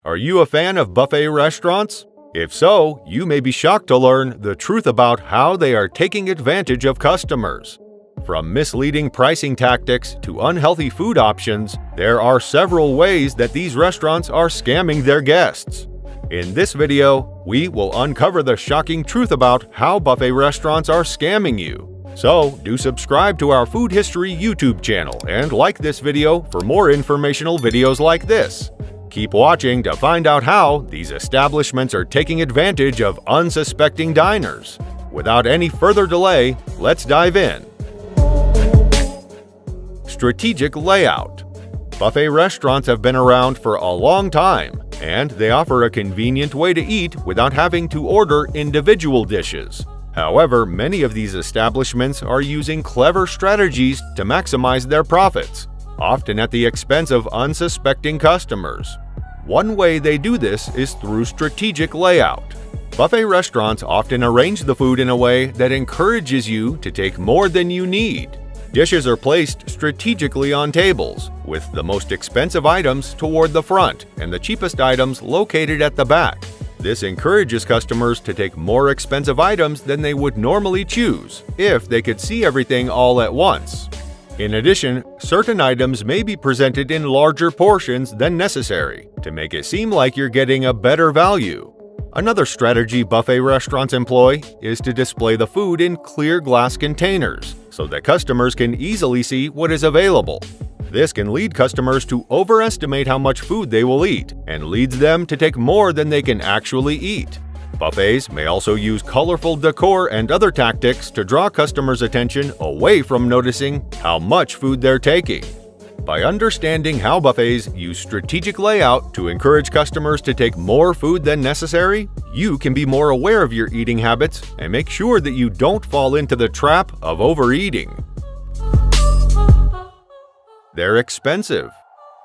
Are you a fan of buffet restaurants? If so, you may be shocked to learn the truth about how they are taking advantage of customers. From misleading pricing tactics to unhealthy food options, there are several ways that these restaurants are scamming their guests. In this video, we will uncover the shocking truth about how buffet restaurants are scamming you. So, do subscribe to our Food History YouTube channel and like this video for more informational videos like this. Keep watching to find out how these establishments are taking advantage of unsuspecting diners. Without any further delay, let's dive in. Strategic layout. Buffet restaurants have been around for a long time, and they offer a convenient way to eat without having to order individual dishes. However, many of these establishments are using clever strategies to maximize their profits, often at the expense of unsuspecting customers. One way they do this is through strategic layout. Buffet restaurants often arrange the food in a way that encourages you to take more than you need. Dishes are placed strategically on tables, with the most expensive items toward the front and the cheapest items located at the back. This encourages customers to take more expensive items than they would normally choose if they could see everything all at once. In addition, certain items may be presented in larger portions than necessary to make it seem like you're getting a better value. Another strategy buffet restaurants employ is to display the food in clear glass containers so that customers can easily see what is available. This can lead customers to overestimate how much food they will eat and leads them to take more than they can actually eat. Buffets may also use colorful decor and other tactics to draw customers' attention away from noticing how much food they're taking. By understanding how buffets use strategic layout to encourage customers to take more food than necessary, you can be more aware of your eating habits and make sure that you don't fall into the trap of overeating. They're expensive.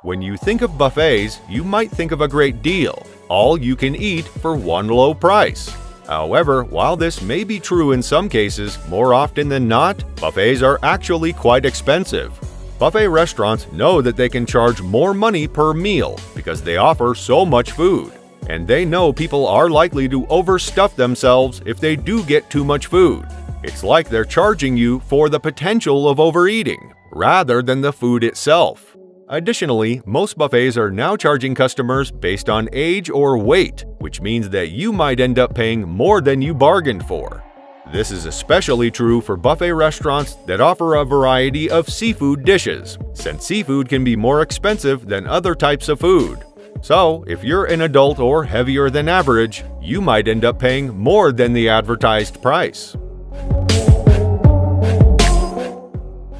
When you think of buffets, you might think of a great deal, all you can eat for one low price. However, while this may be true in some cases, more often than not, buffets are actually quite expensive. Buffet restaurants know that they can charge more money per meal because they offer so much food, and they know people are likely to overstuff themselves if they do get too much food. It's like they're charging you for the potential of overeating, rather than the food itself. Additionally, most buffets are now charging customers based on age or weight, which means that you might end up paying more than you bargained for. This is especially true for buffet restaurants that offer a variety of seafood dishes, since seafood can be more expensive than other types of food. So, if you're an adult or heavier than average, you might end up paying more than the advertised price.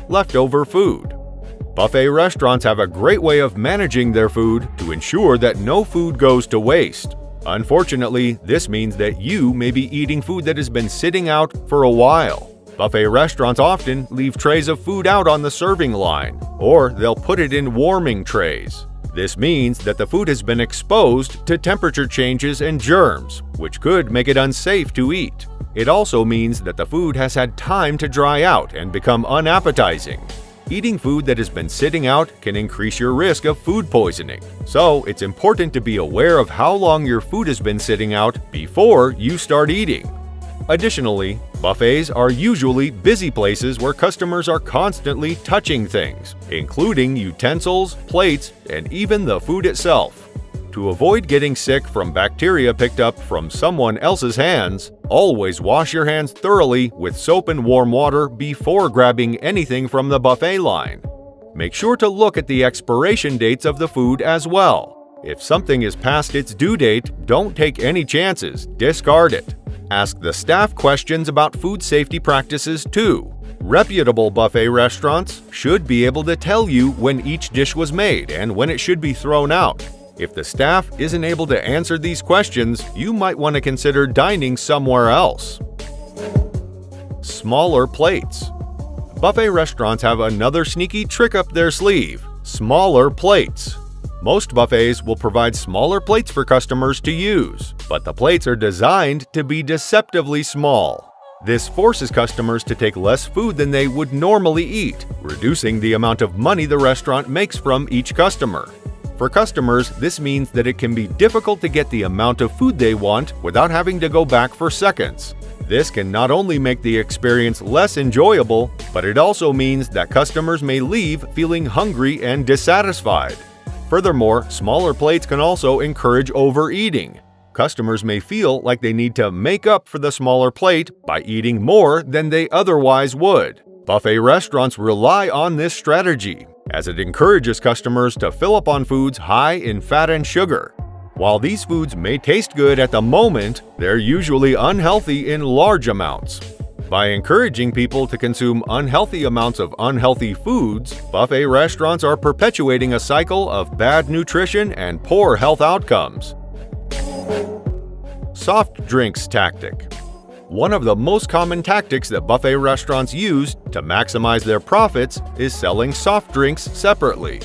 Leftover food. Buffet restaurants have a great way of managing their food to ensure that no food goes to waste. Unfortunately, this means that you may be eating food that has been sitting out for a while. Buffet restaurants often leave trays of food out on the serving line, or they'll put it in warming trays. This means that the food has been exposed to temperature changes and germs, which could make it unsafe to eat. It also means that the food has had time to dry out and become unappetizing. Eating food that has been sitting out can increase your risk of food poisoning, so it's important to be aware of how long your food has been sitting out before you start eating. Additionally, buffets are usually busy places where customers are constantly touching things, including utensils, plates, and even the food itself. To avoid getting sick from bacteria picked up from someone else's hands, always wash your hands thoroughly with soap and warm water before grabbing anything from the buffet line. Make sure to look at the expiration dates of the food as well. If something is past its due date, don't take any chances, discard it. Ask the staff questions about food safety practices too. Reputable buffet restaurants should be able to tell you when each dish was made and when it should be thrown out. If the staff isn't able to answer these questions, you might want to consider dining somewhere else. Smaller plates. Buffet restaurants have another sneaky trick up their sleeve: smaller plates. Most buffets will provide smaller plates for customers to use, but the plates are designed to be deceptively small. This forces customers to take less food than they would normally eat, reducing the amount of money the restaurant makes from each customer. For customers, this means that it can be difficult to get the amount of food they want without having to go back for seconds. This can not only make the experience less enjoyable, but it also means that customers may leave feeling hungry and dissatisfied. Furthermore, smaller plates can also encourage overeating. Customers may feel like they need to make up for the smaller plate by eating more than they otherwise would. Buffet restaurants rely on this strategy, as it encourages customers to fill up on foods high in fat and sugar. While these foods may taste good at the moment, they're usually unhealthy in large amounts. By encouraging people to consume unhealthy amounts of unhealthy foods, buffet restaurants are perpetuating a cycle of bad nutrition and poor health outcomes. Soft drinks tactic. One of the most common tactics that buffet restaurants use to maximize their profits is selling soft drinks separately.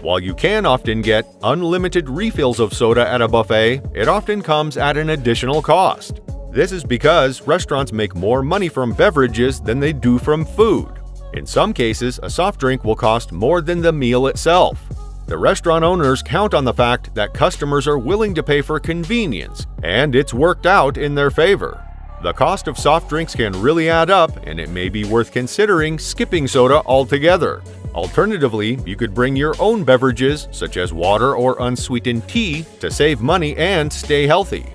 While you can often get unlimited refills of soda at a buffet, it often comes at an additional cost. This is because restaurants make more money from beverages than they do from food. In some cases, a soft drink will cost more than the meal itself. The restaurant owners count on the fact that customers are willing to pay for convenience, and it's worked out in their favor. The cost of soft drinks can really add up, and it may be worth considering skipping soda altogether. Alternatively, you could bring your own beverages, such as water or unsweetened tea, to save money and stay healthy.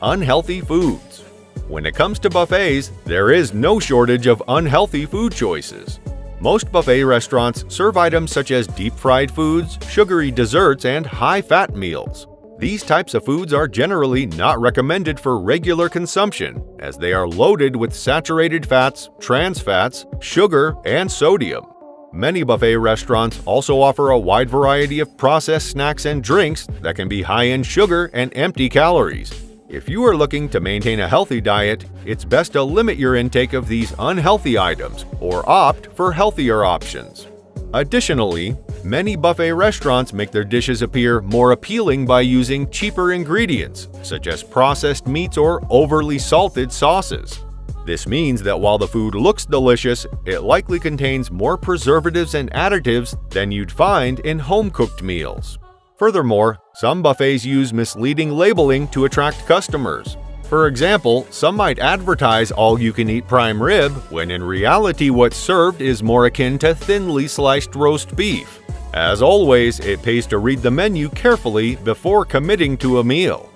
Unhealthy foods. When it comes to buffets, there is no shortage of unhealthy food choices. Most buffet restaurants serve items such as deep-fried foods, sugary desserts, and high-fat meals. These types of foods are generally not recommended for regular consumption, as they are loaded with saturated fats, trans fats, sugar, and sodium. Many buffet restaurants also offer a wide variety of processed snacks and drinks that can be high in sugar and empty calories. If you are looking to maintain a healthy diet, it's best to limit your intake of these unhealthy items or opt for healthier options. Additionally, many buffet restaurants make their dishes appear more appealing by using cheaper ingredients, such as processed meats or overly salted sauces. This means that while the food looks delicious, it likely contains more preservatives and additives than you'd find in home-cooked meals. Furthermore, some buffets use misleading labeling to attract customers. For example, some might advertise all-you-can-eat prime rib, when in reality what's served is more akin to thinly sliced roast beef. As always, it pays to read the menu carefully before committing to a meal.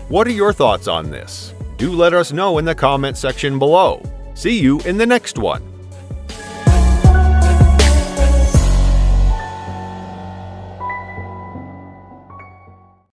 What are your thoughts on this? Do let us know in the comment section below. See you in the next one!